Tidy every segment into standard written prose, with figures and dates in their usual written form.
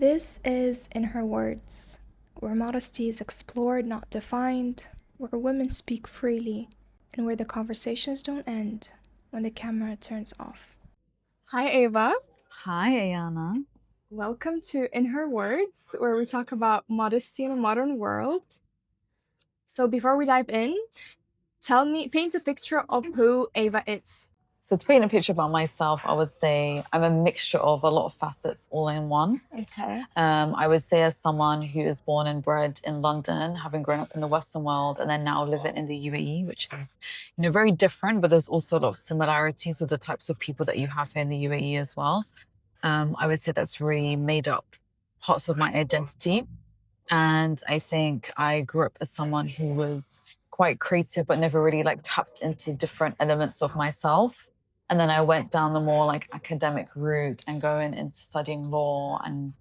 This is In Her Words, where modesty is explored, not defined, where women speak freely, and where the conversations don't end when the camera turns off. Hi, Ava. Hi, Ayana. Welcome to In Her Words, where we talk about modesty in a modern world. So before we dive in, paint a picture of who Ava is. So to paint a picture about myself, I would say I'm a mixture of a lot of facets all in one. Okay. I would say as someone who is born and bred in London, having grown up in the Western world, and then now living in the UAE, which is, very different, but there's also a lot of similarities with the types of people that you have here in the UAE as well. I would say that's really made up parts of my identity. And I think I grew up as someone who was quite creative, but never really tapped into different elements of myself. And then I went down the more academic route and going into studying law and,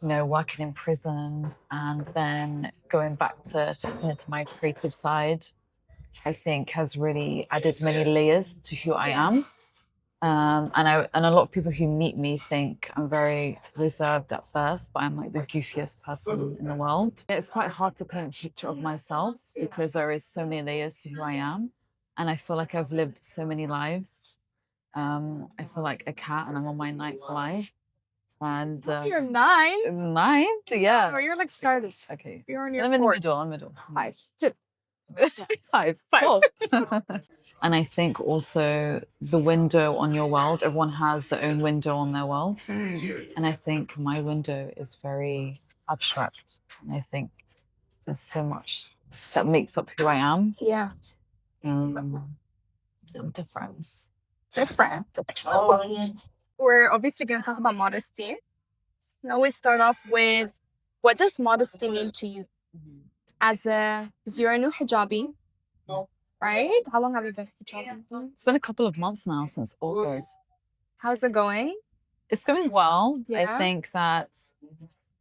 working in prisons and then going back to tapping into my creative side, I think has really added many layers to who I am. And a lot of people who meet me think I'm very reserved at first, but I'm like the goofiest person in the world. It's quite hard to paint a picture of myself because there is so many layers to who I am, and I feel like I've lived so many lives. I feel like a cat, and I'm on my ninth life. And You're 9? ninth, yeah. Oh, you're started. Okay, You're on your I'm in the fourth. middle. I'm middle. 5. 5. Five. Four. And I think also the window on your world, everyone has their own window on their world. And I think my window is very abstract. And I think there's so much that makes up who I am. Yeah. I'm different. We're obviously going to talk about modesty. Now we start off with, what does modesty mean to you? Because you're a new hijabi, right? How long have you been hijabi? It's been a couple of months now, since August. How's it going? It's going well. Yeah. I think that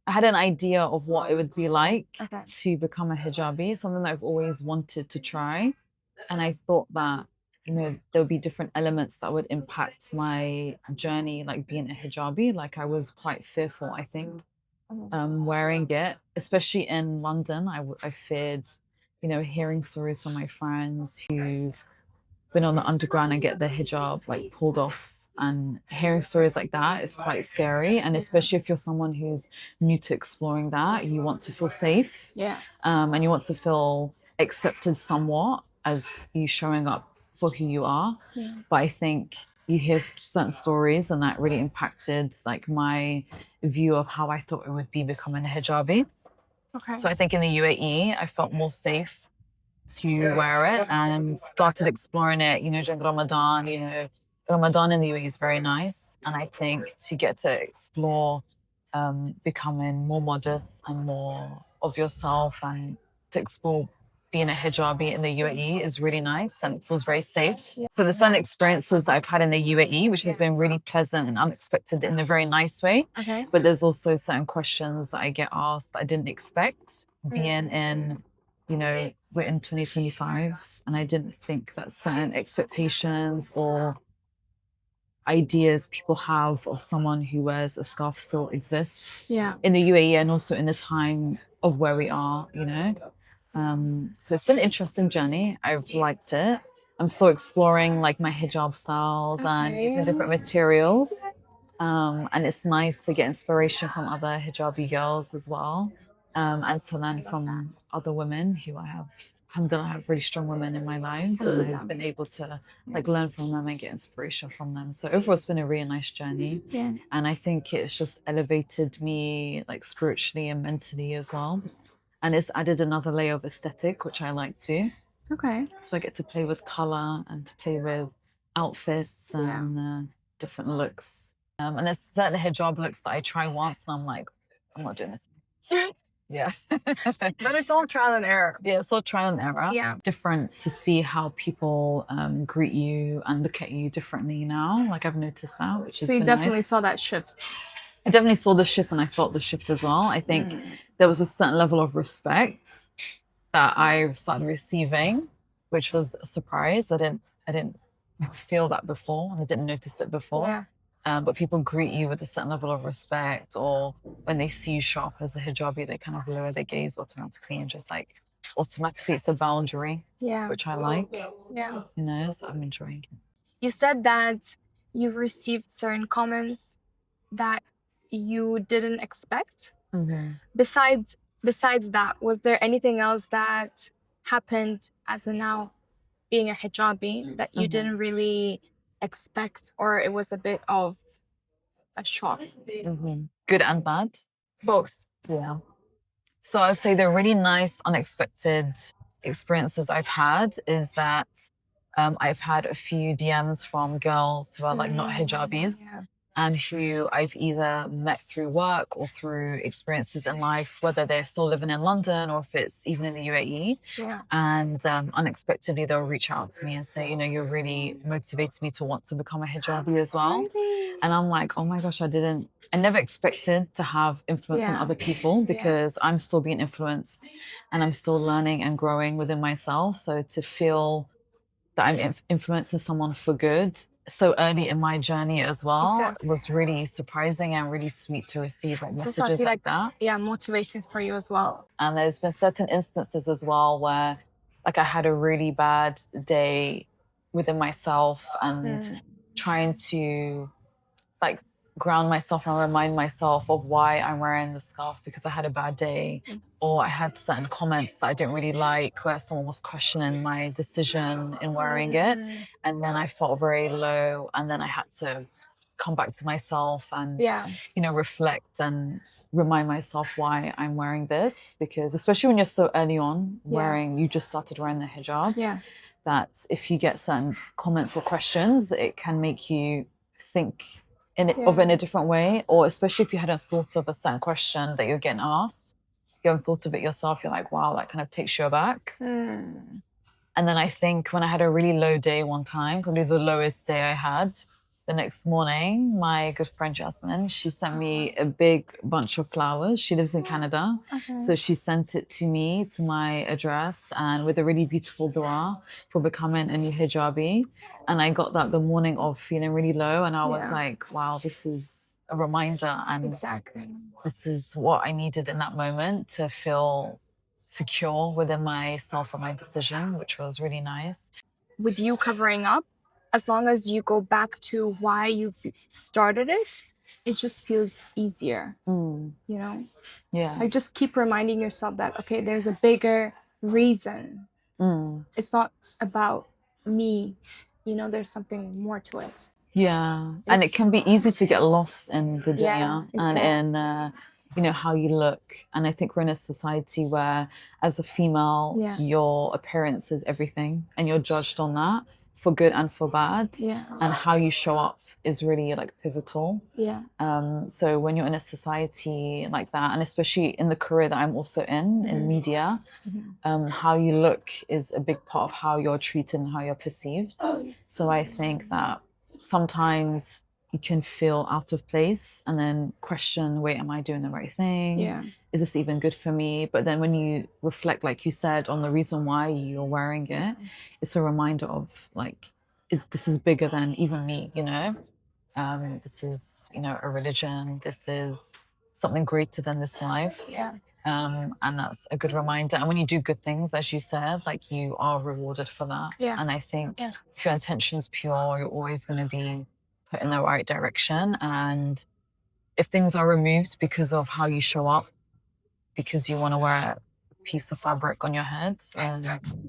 I had an idea of what it would be like Okay. to become a hijabi, something that I've always wanted to try. And I thought that, there would be different elements that would impact my journey, like being a hijabi. Like I was quite fearful, I think, wearing it, especially in London. I feared, hearing stories from my friends who've been on the underground and get their hijab pulled off. And hearing stories like that is quite scary. And especially if you're someone who's new to exploring that, you want to feel safe. Yeah. And you want to feel accepted somewhat as you showing up for who you are. Yeah. But I think you hear certain stories and that really impacted my view of how I thought it would be becoming a hijabi. Okay. So I think in the UAE, I felt more safe to wear it and started exploring it, during Ramadan. Ramadan in the UAE is very nice. And I think to get to explore becoming more modest and more of yourself and to explore being a hijabi in the UAE is really nice and it feels very safe. Yeah. So there's certain experiences that I've had in the UAE, which has been really pleasant and unexpected in a very nice way. Okay. But there's also certain questions that I get asked that I didn't expect being in, we're in 2025 and I didn't think that certain expectations or ideas people have of someone who wears a scarf still exist in the UAE and also in the time of where we are, So it's been an interesting journey. I've liked it. I'm still exploring my hijab styles and using different materials. And it's nice to get inspiration from other hijabi girls as well. And to learn from other women who alhamdulillah, I have really strong women in my life. And I've been able to learn from them and get inspiration from them. So overall, it's been a really nice journey. Yeah. And I think it's just elevated me spiritually and mentally as well. And it's added another layer of aesthetic, which I like too. Okay. So I get to play with color and to play with outfits and different looks. And there's certain hijab looks that I try once and I'm like, I'm not doing this. Yeah. But it's all trial and error. Yeah, it's all trial and error. Yeah. Different to see how people greet you and look at you differently now. I've noticed that, which is So you definitely nice. saw that shift. I definitely saw the shift and I felt the shift as well. I think there was a certain level of respect that I started receiving, which was a surprise. I didn't feel that before and I didn't notice it before. Yeah. but people greet you with a certain level of respect, or when they see you show up as a hijabi, they kind of lower their gaze automatically and just like automatically it's a boundary, Yeah. which I like, Yeah. you know, so I'm enjoying it. You said that you've received certain comments that you didn't expect. Besides that, was there anything else that happened as a now being a hijabi that you didn't really expect, or it was a bit of a shock? Good and bad? Both. Yeah. So I'd say the really nice, unexpected experiences I've had is that I've had a few DMs from girls who are like not hijabis, Yeah. and who I've either met through work or through experiences in life, whether they're still living in London or if it's even in the UAE. Yeah. And unexpectedly, they'll reach out to me and say, you know, you're really motivated me to want to become a hijabi as well. Really? And I'm like, oh my gosh, I never expected to have influence on Yeah. other people, because I'm still being influenced and I'm still learning and growing within myself. So to feel that I'm influencing someone for good so early in my journey as well Exactly. was really surprising and really sweet to receive like It's also, I messages feel like that. Yeah, motivating for you as well. And there's been certain instances as well where like I had a really bad day within myself and trying to like ground myself and remind myself of why I'm wearing the scarf because I had a bad day, or I had certain comments that I didn't really like where someone was questioning my decision in wearing it. And then I felt very low, and then I had to come back to myself and you know, reflect and remind myself why I'm wearing this, because especially when you're so early on wearing, you just started wearing the hijab, that if you get certain comments or questions, it can make you think in a different way, or especially if you hadn't thought of a certain question that you're getting asked, you haven't thought of it yourself, you're like, wow, that kind of takes you aback. And then I think when I had a really low day one time, probably the lowest day I had, the next morning, my good friend Jasmine, she sent me a big bunch of flowers. She lives in Canada. So she sent it to me, to my address, and with a really beautiful dua for becoming a new hijabi. And I got that the morning of feeling really low. And I was like, wow, this is a reminder. And this is what I needed in that moment to feel secure within myself and my decision, which was really nice. With you covering up, as long as you go back to why you started it, it just feels easier, you know? Yeah. Like just keep reminding yourself that, okay, there's a bigger reason. It's not about me, you know, there's something more to it. Yeah. And it can be easy to get lost in the dunya and in, you know, how you look. And I think we're in a society where, as a female, your appearance is everything, and you're judged on that for good and for bad. And how you show up is really like pivotal. So when you're in a society like that, and especially in the career that I'm also in media, how you look is a big part of how you're treated and how you're perceived. So I think that sometimes you can feel out of place and then question, wait, am I doing the right thing? Is this even good for me? But then when you reflect, like you said, on the reason why you're wearing it, it's a reminder of like, this is bigger than even me, you know? This is, you know, a religion. This is something greater than this life. And that's a good reminder. And when you do good things, as you said, like you are rewarded for that. And I think if your intention is pure, you're always going to be put in the right direction. And if things are removed because of how you show up, because you want to wear a piece of fabric on your head,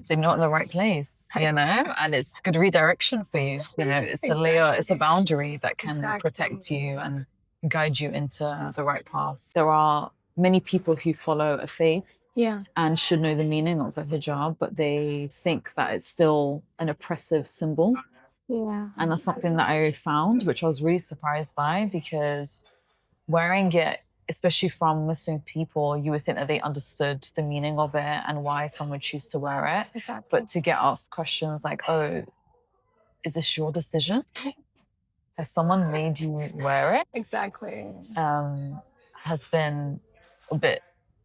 they're not in the right place, you know? And it's good redirection for you. You know, it's a layer, it's a boundary that can protect you and guide you into the right path. There are many people who follow a faith and should know the meaning of a hijab, but they think that it's still an oppressive symbol. And that's something that I found, which I was really surprised by, because wearing it, especially from Muslim people, you would think that they understood the meaning of it and why some would choose to wear it. But to get asked questions like, oh, is this your decision? Has someone made you wear it? Has been a bit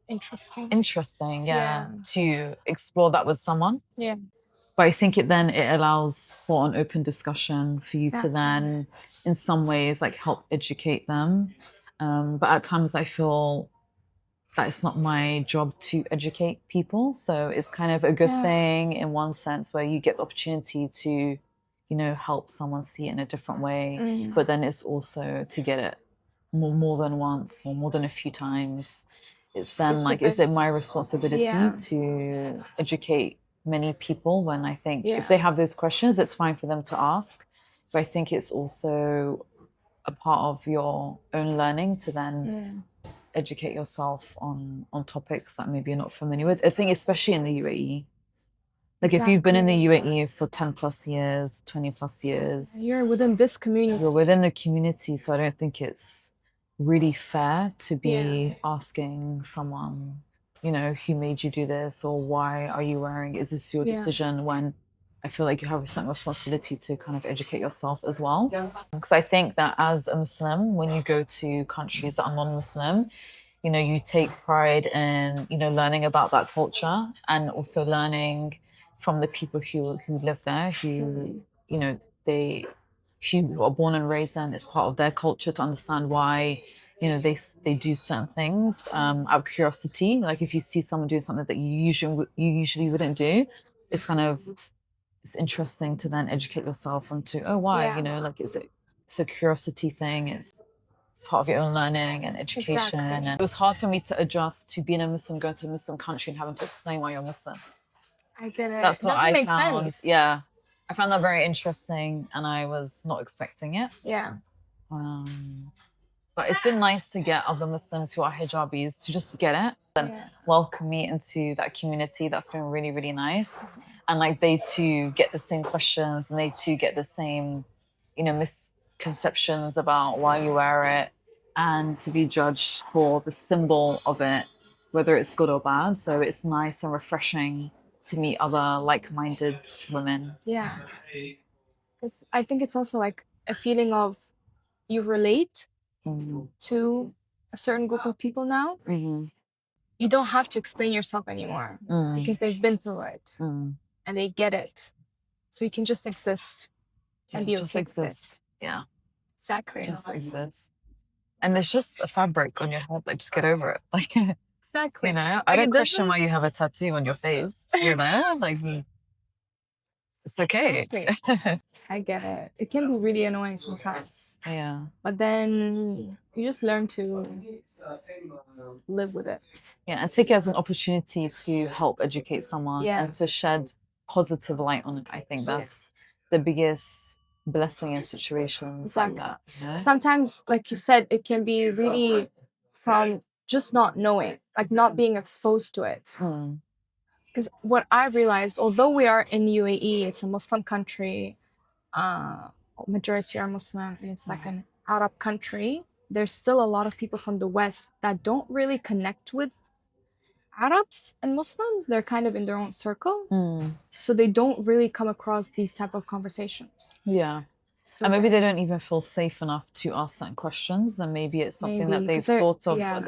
interesting, to explore that with someone. But I think it allows for an open discussion for you Exactly. to then, in some ways, like help educate them. But at times I feel that it's not my job to educate people. So it's kind of a good thing in one sense where you get the opportunity to, you know, help someone see it in a different way. But then it's also to get it more than once or more than a few times. It's then It's a like, is it bit- my responsibility Yeah. to educate many people when I think Yeah. if they have those questions, it's fine for them to ask. But I think it's also a part of your own learning to then educate yourself on topics that maybe you're not familiar with. I think especially in the UAE. Like if you've been in the UAE for 10 plus years, 20 plus years, You're within this community. you're within the community. So I don't think it's really fair to be asking someone, you know, who made you do this or why are you wearing, is this your decision, when I feel like you have a certain responsibility to kind of educate yourself as well. Because I think that as a Muslim, when you go to countries that are non-Muslim, you know, you take pride in, you know, learning about that culture and also learning from the people who live there, who, you know, they who are born and raised in, it's part of their culture to understand why, you know, they do certain things out of curiosity. Like if you see someone doing something that you usually wouldn't do, it's kind of, it's interesting to then educate yourself onto, oh, why, you know, like it's a curiosity thing. It's part of your own learning and education. Exactly. And it was hard for me to adjust to being a Muslim, going to a Muslim country and having to explain why you're Muslim. I get it. That's It what doesn't I make found. sense. Yeah. I found that very interesting and I was not expecting it. Yeah. But it's been nice to get other Muslims who are hijabis to just get it and welcome me into that community. That's been really, really nice. And like they too get the same questions and they too get the same, you know, misconceptions about why you wear it and to be judged for the symbol of it, whether it's good or bad. So it's nice and refreshing to meet other like-minded women. Yeah. Because I think it's also like a feeling of you relate to a certain group of people now. You don't have to explain yourself anymore because they've been through it and they get it. So you can just exist and be Just okay with exist. it. Yeah. Exactly. Just exist. And there's just a fabric on your head, like just get over it. Like, Exactly. you know, I Like, don't it question doesn't- why you have a tattoo on your face, you know, like it's okay. Exactly. I get it. It can be really annoying sometimes, Yeah. but then you just learn to live with it. Yeah. And take it as an opportunity to help educate someone Yeah. and to shed positive light on it. I think that's the biggest blessing in situations like that. You know? Sometimes, like you said, it can be really from just not knowing, like not being exposed to it. Because what I realized, although we are in UAE, it's a Muslim country, majority are Muslim, and it's like an Arab country. There's still a lot of people from the West that don't really connect with Arabs and Muslims. They're kind of in their own circle, so they don't really come across these type of conversations. Yeah. So and maybe they don't even feel safe enough to ask certain questions, and maybe it's something that they've thought of, but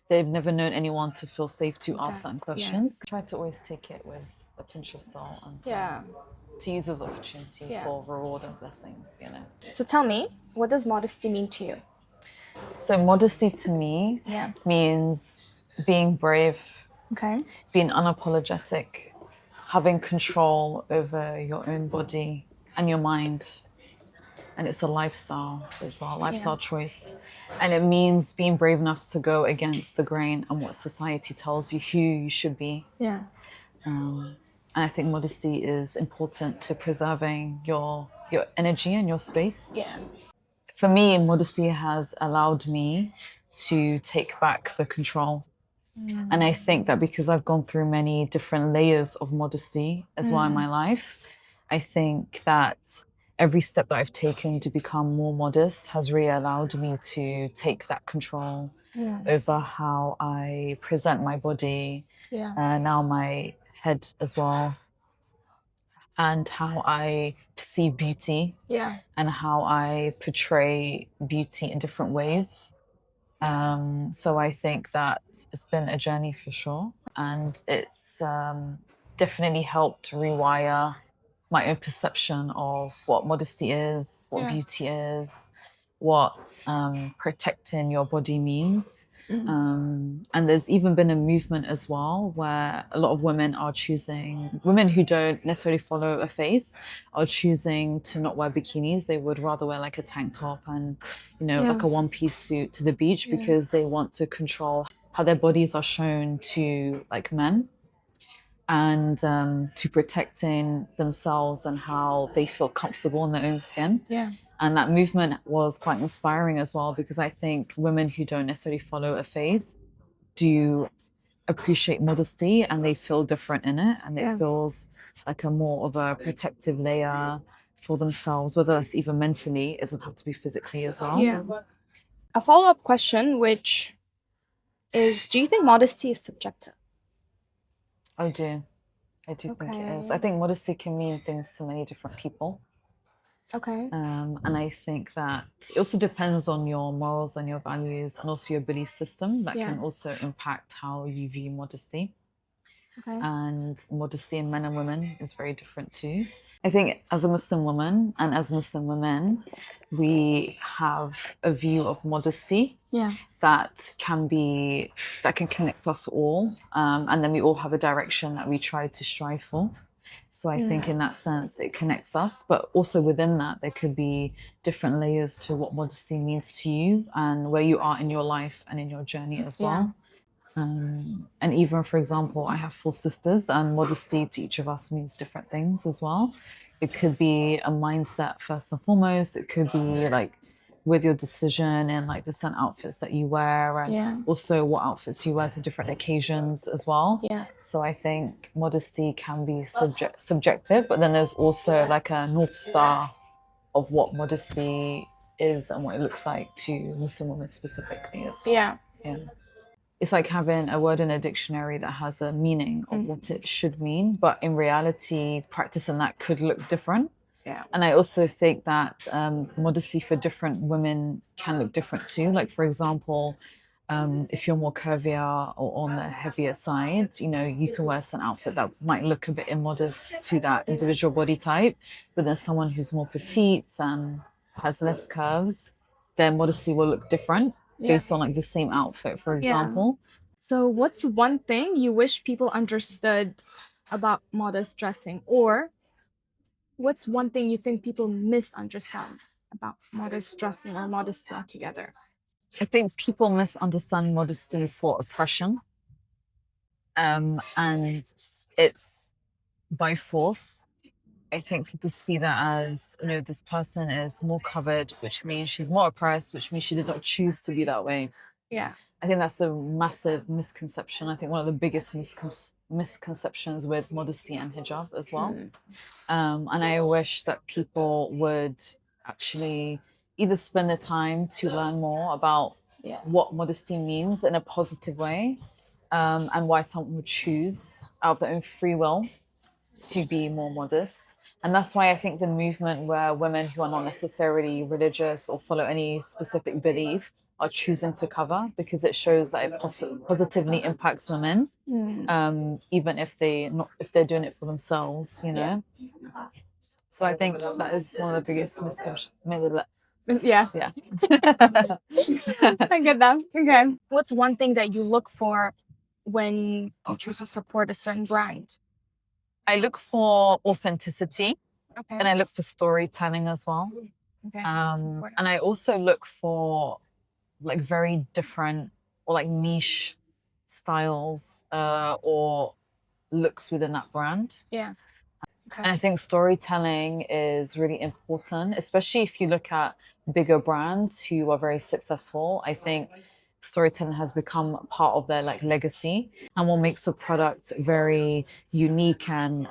they've never known anyone to feel safe to ask certain questions. Try to always take it with a pinch of salt and to use as opportunity for reward and blessings, you know. So tell me, what does modesty mean to you? So modesty to me means being brave, being unapologetic, having control over your own body and your mind. And it's a lifestyle as well, lifestyle choice. And it means being brave enough to go against the grain and what society tells you who you should be. And I think modesty is important to preserving your energy and your space. For me, modesty has allowed me to take back the control. And I think that because I've gone through many different layers of modesty as well in my life, I think that every step that I've taken to become more modest has really allowed me to take that control over how I present my body, now my head as well, and how I perceive beauty and how I portray beauty in different ways. So I think that it's been a journey for sure. And it's definitely helped rewire my own perception of what modesty is, what beauty is, what protecting your body means. And there's even been a movement as well where a lot of women are choosing, women who don't necessarily follow a faith are choosing to not wear bikinis. They would rather wear like a tank top and, you know, like a one-piece suit to the beach because they want to control how their bodies are shown to like men, and to protecting themselves and how they feel comfortable in their own skin. And that movement was quite inspiring as well, because I think women who don't necessarily follow a faith do appreciate modesty and they feel different in it, and it feels like a more of a protective layer for themselves, whether that's even mentally, it doesn't have to be physically as well. A follow-up question, which is, do you think modesty is subjective? I do think it is. I think modesty can mean things to many different people. And I think that it also depends on your morals and your values and also your belief system that can also impact how you view modesty. And modesty in men and women is very different too. I think as a Muslim woman and as Muslim women, we have a view of modesty that can connect us all. And then we all have a direction that we try to strive for. So I think in that sense, it connects us, but also within that, there could be different layers to what modesty means to you and where you are in your life and in your journey as well. And even, for example, I have 4 sisters, and modesty to each of us means different things as well. It could be a mindset first and foremost. It could be like with your decision and like the certain outfits that you wear, and also what outfits you wear to different occasions as well. So I think modesty can be subjective, but then there's also like a North Star of what modesty is and what it looks like to Muslim women specifically as well. It's like having a word in a dictionary that has a meaning of what it should mean, but in reality, practicing that could look different. And I also think that modesty for different women can look different too. Like, for example, if you're more curvier or on the heavier side, you know, you can wear an outfit that might look a bit immodest to that individual body type. But then someone who's more petite and has less curves, their modesty will look different based on like the same outfit, for example. So what's one thing you wish people understood about modest dressing? Or what's one thing you think people misunderstand about modest dressing or modesty altogether? I think people misunderstand modesty for oppression. And it's by force. I think people see that as, you know, this person is more covered, which means she's more oppressed, which means she did not choose to be that way. I think that's a massive misconception. I think one of the biggest misconceptions with modesty and hijab as well. And I wish that people would actually either spend the time to learn more about what modesty means in a positive way, and why someone would choose out of their own free will to be more modest. And that's why I think the movement where women who are not necessarily religious or follow any specific belief are choosing to cover, because it shows that it positively impacts women, even if they're doing it for themselves, you know. So I think that is one of the biggest misconceptions. I get that. Okay. What's one thing that you look for when you choose to support a certain brand? I look for authenticity, and I look for storytelling as well. And I also look for like very different or like niche styles or looks within that brand. And I think storytelling is really important, especially if you look at bigger brands who are very successful. I think storytelling has become part of their like legacy, and what makes a product very unique and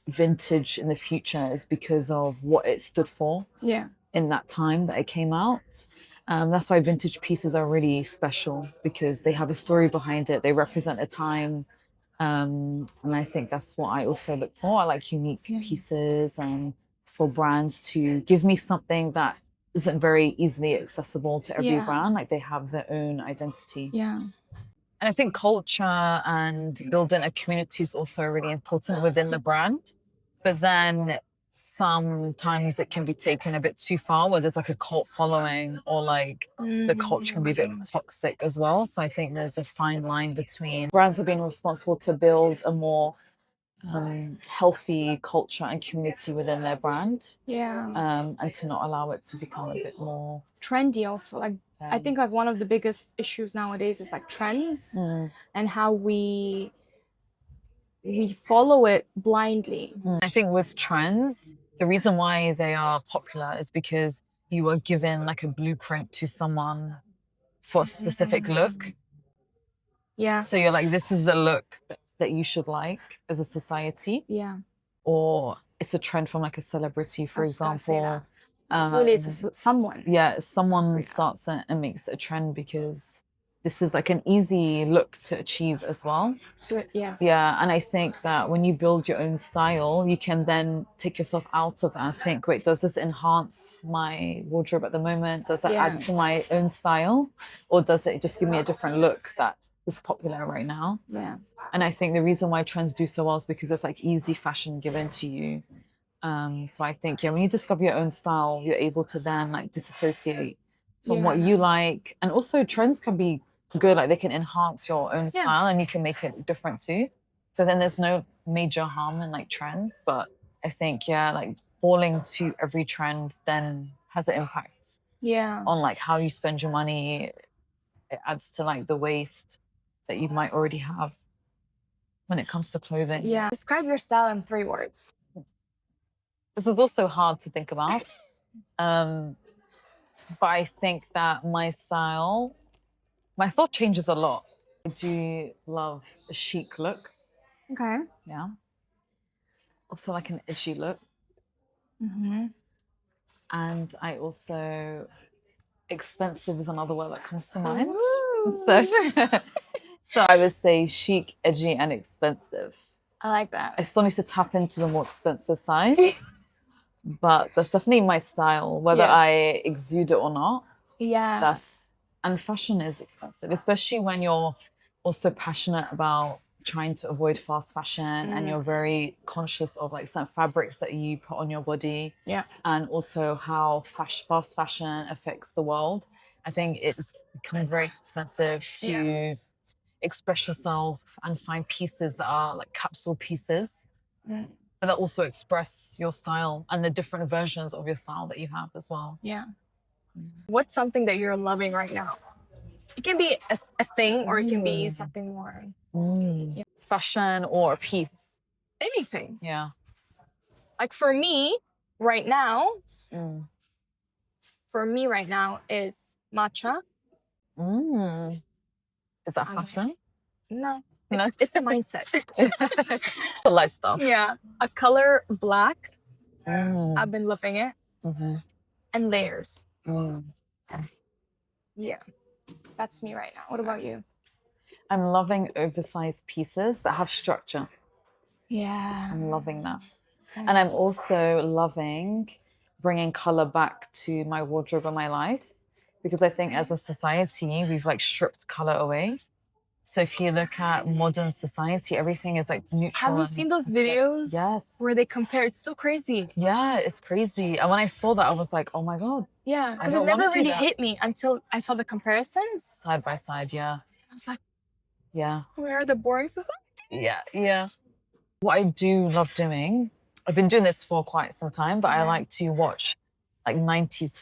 vintage in the future is because of what it stood for in that time that it came out. That's why vintage pieces are really special, because they have a story behind it. They represent a time. And I think that's what I also look for. I like unique pieces and for brands to give me something that isn't very easily accessible to every brand. Like they have their own identity. And I think culture and building a community is also really important within the brand. But then sometimes it can be taken a bit too far where there's like a cult following or like the culture can be a bit toxic as well. So I think there's a fine line between brands are being responsible to build a more healthy culture and community within their brand. And to not allow it to become a bit more trendy also. Like I think like one of the biggest issues nowadays is like trends and how we follow it blindly. I think with trends, the reason why they are popular is because you are given like a blueprint to someone for a specific look. Yeah. So you're like, this is the look that you should like as a society. Yeah. Or it's a trend from like a celebrity, for example. Really, it's someone. Yeah, someone starts it and makes it a trend because this is like an easy look to achieve as well. Yes. Yeah, and I think that when you build your own style, you can then take yourself out of it and think, wait, does this enhance my wardrobe at the moment? Does that add to my own style? Or does it just give me a different look that is popular right now? Yeah. And I think the reason why trends do so well is because it's like easy fashion given to you. So I think, when you discover your own style, you're able to then like disassociate from what you like. And also trends can be good, like they can enhance your own style and you can make it different too. So then there's no major harm in like trends. But I think, like falling to every trend then has an impact on like how you spend your money. It adds to like the waste that you might already have when it comes to clothing. Yeah. Describe your style in 3 words. This is also hard to think about. But I think that my style changes a lot. I do love a chic look. Okay. Yeah. Also like an edgy look. And I also, expensive is another word that comes to mind. So I would say chic, edgy, and expensive. I like that. I still need to tap into the more expensive side. But that's definitely my style, whether I exude it or not. Yeah. And fashion is expensive, especially when you're also passionate about trying to avoid fast fashion and you're very conscious of like some fabrics that you put on your body. Yeah. And also how fast fashion affects the world. I think it becomes very expensive to express yourself and find pieces that are like capsule pieces. But that also express your style and the different versions of your style that you have as well. Yeah. What's something that you're loving right now? It can be a thing or it can be something more. Fashion or a piece. Anything. Yeah. Like for me right now is matcha. Is that fashion? No. No. It's a mindset. It's a lifestyle. Yeah. A color black. I've been loving it. And layers. Yeah. That's me right now. What about you? I'm loving oversized pieces that have structure. Yeah. I'm loving that. And I'm also loving bringing color back to my wardrobe and my life, because I think as a society, we've like stripped color away. So if you look at modern society, everything is like neutral. Have you seen those videos? Yes. Where they compare? It's so crazy. Yeah, it's crazy. And when I saw that, I was like, oh my God. Yeah, because it never really hit me until I saw the comparisons. Side by side, yeah. I was like, yeah. Where are the boring society? Yeah. What I do love doing, I've been doing this for quite some time, but I like to watch like a 90s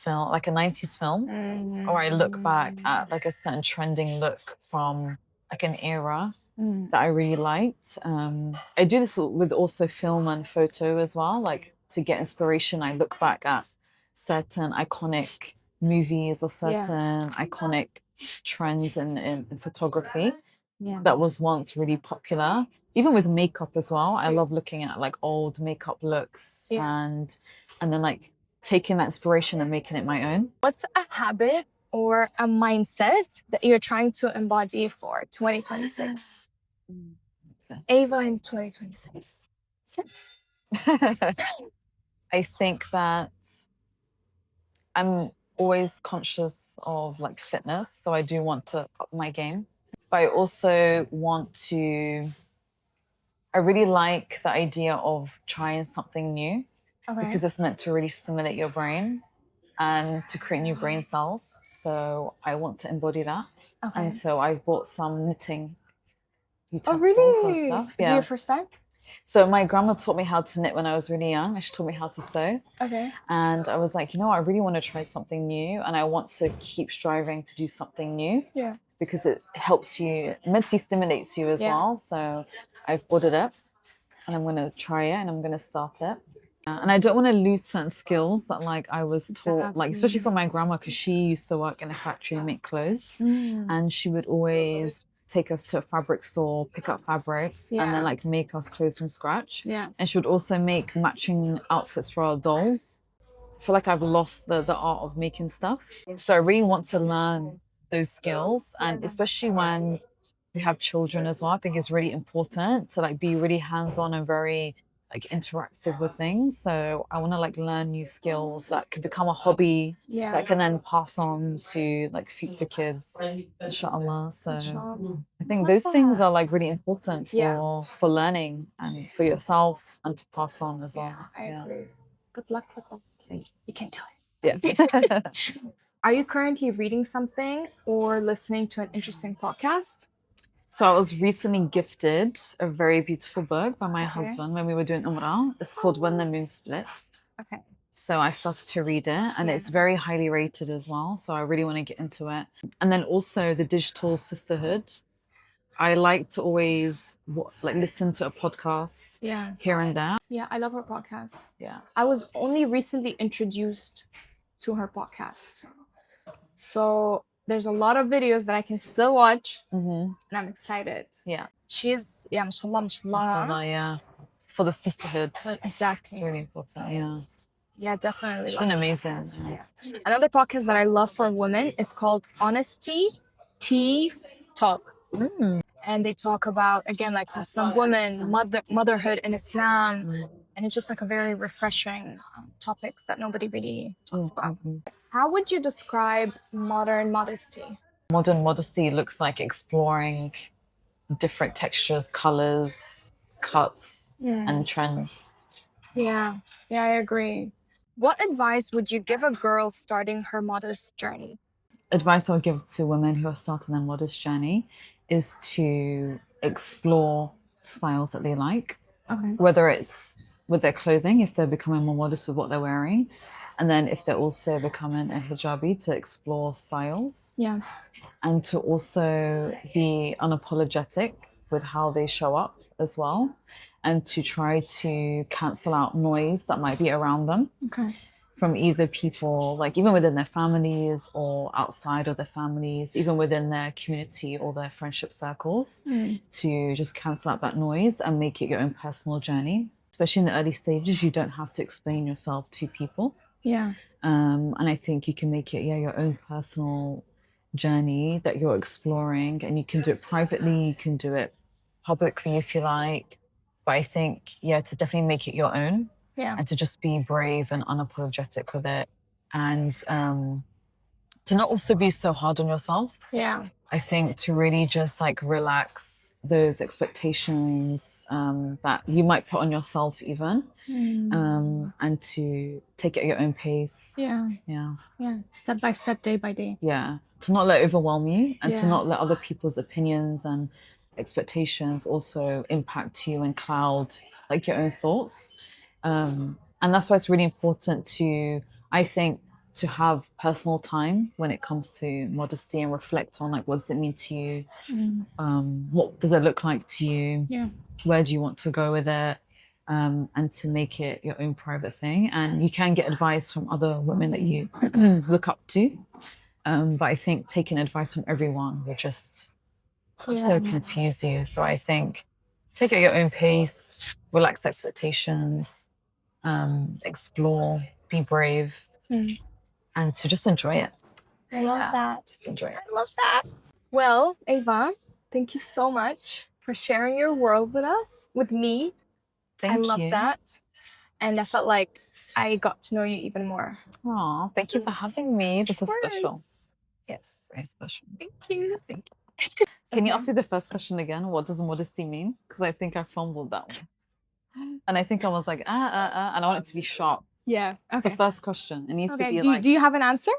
film, or I look back at like a certain trending look from like an era that I really liked. I do this with also film and photo as well, like to get inspiration. I look back at certain iconic movies or certain iconic trends in photography that was once really popular. Even with makeup as well, I love looking at like old makeup looks and then like taking that inspiration and making it my own. What's a habit or a mindset that you're trying to embody for 2026? Ava in 2026. I think that I'm always conscious of like fitness, so I do want to up my game. but I also want to, I really like the idea of trying something new because it's meant to really stimulate your brain and to create new brain cells. So I want to embody that. And so I've bought some knitting utensils and stuff. Is it your first time? So my grandma taught me how to knit when I was really young, and she taught me how to sew. Okay. And I was like, you know, I really want to try something new, and I want to keep striving to do something new. Yeah. Because it helps you, mentally stimulates you as well. So I've bought it up, and I'm gonna try it, and I'm gonna start it. And I don't want to lose certain skills that like I was taught, like especially from my grandma, because she used to work in a factory and make clothes, and she would always take us to a fabric store, pick up fabrics, and then like make us clothes from scratch. Yeah. And she would also make matching outfits for our dolls. I feel like I've lost the art of making stuff. So I really want to learn those skills, and especially when we have children as well, I think it's really important to like be really hands-on and very like interactive with things. So I want to like learn new skills that could become a hobby that can then pass on to like future kids, inshallah. So I think those things are like really important for learning and for yourself and to pass on as well. I agree. Good luck with that. You can do it. Yeah. Are you currently reading something or listening to an interesting podcast? So I was recently gifted a very beautiful book by my husband when we were doing Umrah. It's called When the Moon Splits. Okay. So I started to read it, and it's very highly rated as well. So I really want to get into it. And then also the Digital Sisterhood. I like to always like listen to a podcast here and there. Yeah, I love her podcast. Yeah. I was only recently introduced to her podcast. So there's a lot of videos that I can still watch, and I'm excited. Yeah. She's, mashallah, mashallah. Yeah. For the sisterhood. Exactly. It's really important. Yeah. Yeah, definitely. It's been amazing. Yeah. Another podcast that I love for women is called Honesty Talk. And they talk about, again, like Muslim women, motherhood in Islam. And it's just like a very refreshing topics that nobody really talks about. How would you describe modern modesty? Modern modesty looks like exploring different textures, colors, cuts, and trends. Yeah, I agree. What advice would you give a girl starting her modest journey? Advice I would give to women who are starting their modest journey is to explore styles that they like, whether it's with their clothing, if they're becoming more modest with what they're wearing, and then if they're also becoming a hijabi, to explore styles. Yeah. And to also be unapologetic with how they show up as well, and to try to cancel out noise that might be around them. From either people, like even within their families or outside of their families, even within their community or their friendship circles, to just cancel out that noise and make it your own personal journey. Especially in the early stages, you don't have to explain yourself to people. Yeah. And I think you can make it, your own personal journey that you're exploring, and you can do it privately, you can do it publicly if you like. But I think, to definitely make it your own. Yeah. And to just be brave and unapologetic with it. And to not also be so hard on yourself. Yeah. I think to really just like relax those expectations that you might put on yourself even. And to take it at your own pace. Yeah. Step by step, day by day. Yeah. To not let it overwhelm you, and to not let other people's opinions and expectations also impact you and cloud like your own thoughts. And that's why it's really important to, I think, to have personal time when it comes to modesty and reflect on like, what does it mean to you? What does it look like to you? Yeah. Where do you want to go with it? And to make it your own private thing. And you can get advice from other women that you look up to. But I think taking advice from everyone will just so confuse you. So I think take it at your own pace, relax expectations, explore, be brave, and to just enjoy it. I love that. Just enjoy it. I love that. Well, Ava, thank you so much for sharing your world with me. Thank you. I love that. And I felt like I got to know you even more. Oh, thank you for having me. This was special. Yes. Very special. Thank you. Thank you. Can you Okay. ask me the first question again? What does modesty mean? Because I think I fumbled that one. And I think I was like, and I want it to be sharp. Yeah. It's the Okay. first question. It needs to Okay. be Do like, you have an answer?